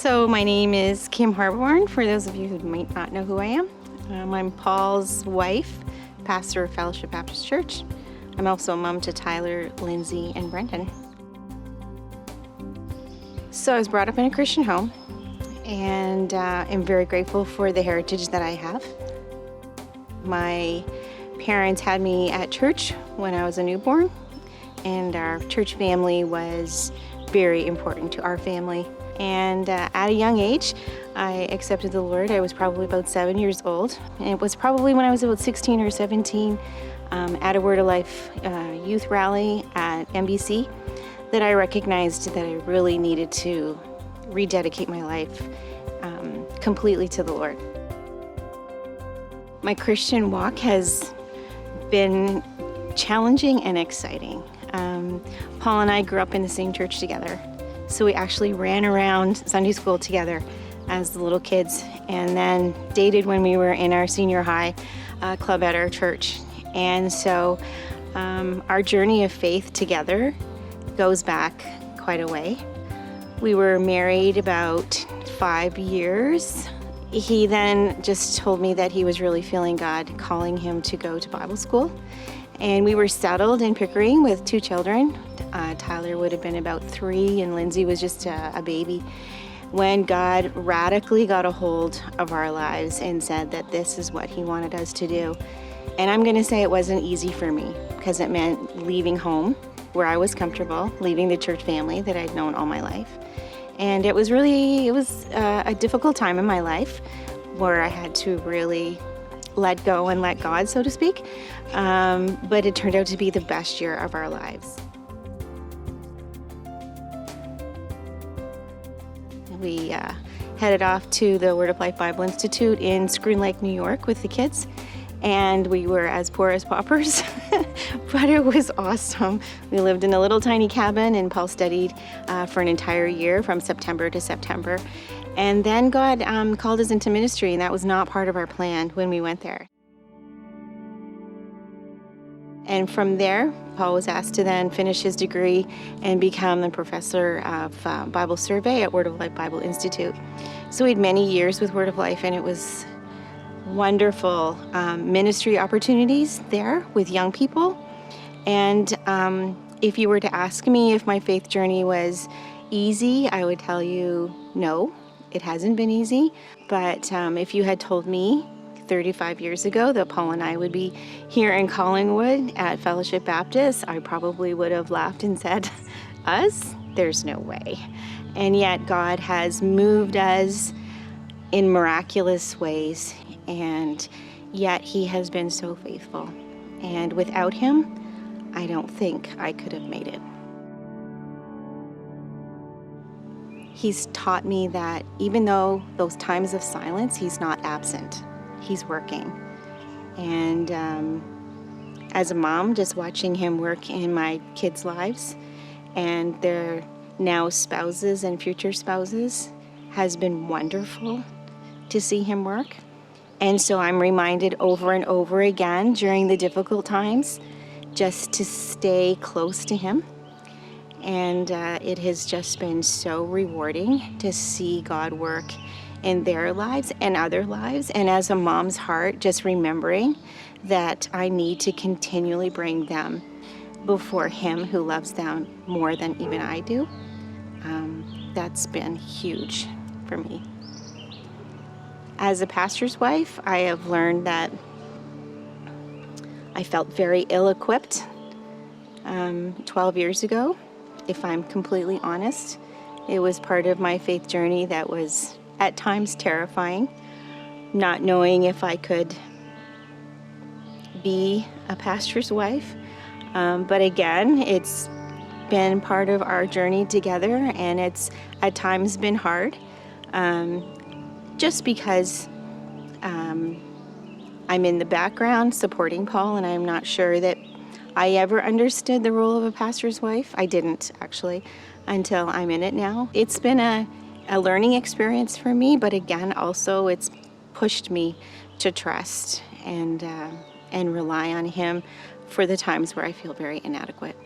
So my name is Kim Harborn, for those of you who might not know who I am. I'm Paul's wife, pastor of Fellowship Baptist Church. I'm also a mom to Tyler, Lindsay, and Brendan. So I was brought up in a Christian home, and am very grateful for the heritage that I have. My parents had me at church when I was a newborn, and our church family was very important to our family. And at a young age, I accepted the Lord. I was probably about 7 years old. And it was probably when I was about 16 or 17 at a Word of Life youth rally at NBC that I recognized that I really needed to rededicate my life completely to the Lord. My Christian walk has been challenging and exciting. Paul and I grew up in the same church together. So we actually ran around Sunday school together as the little kids, and then dated when we were in our senior high club at our church. And so our journey of faith together goes back quite a way. We were married about 5 years. He then just told me that he was really feeling God calling him to go to Bible school. And we were settled in Pickering with 2 children. Tyler would have been about 3 and Lindsay was just a baby when God radically got a hold of our lives and said that this is what he wanted us to do. And I'm going to say it wasn't easy for me because it meant leaving home where I was comfortable, leaving the church family that I'd known all my life. And it was a difficult time in my life where I had to really let go and let God, so to speak. But it turned out to be the best year of our lives. We headed off to the Word of Life Bible Institute in Screen Lake, New York with the kids. And we were as poor as paupers, but it was awesome. We lived in a little tiny cabin, and Paul studied for an entire year from September to September. And then God called us into ministry, and that was not part of our plan when we went there. And from there, Paul was asked to then finish his degree and become the professor of Bible survey at Word of Life Bible Institute. So we had many years with Word of Life, and it was wonderful ministry opportunities there with young people. And if you were to ask me if my faith journey was easy, I would tell you no, it hasn't been easy. But if you had told me 35 years ago that Paul and I would be here in Collingwood at Fellowship Baptist, I probably would have laughed and said, us? There's no way. And yet God has moved us in miraculous ways, and yet he has been so faithful. And without him, I don't think I could have made it. He's taught me that even though those times of silence, he's not absent. He's working. And as a mom, just watching him work in my kids' lives and their now spouses and future spouses has been wonderful to see him work. And so I'm reminded over and over again during the difficult times just to stay close to him. And it has just been so rewarding to see God work in their lives and other lives. And as a mom's heart, just remembering that I need to continually bring them before him who loves them more than even I do. That's been huge for me. As a pastor's wife, I have learned that I felt very ill-equipped 12 years ago, if I'm completely honest. It was part of my faith journey that was at times terrifying, not knowing if I could be a pastor's wife. But again, it's been part of our journey together, and it's at times been hard, just because I'm in the background supporting Paul, and I'm not sure that I ever understood the role of a pastor's wife. I didn't, actually, until I'm in it now. It's been a learning experience for me, but again, also it's pushed me to trust and rely on him for the times where I feel very inadequate.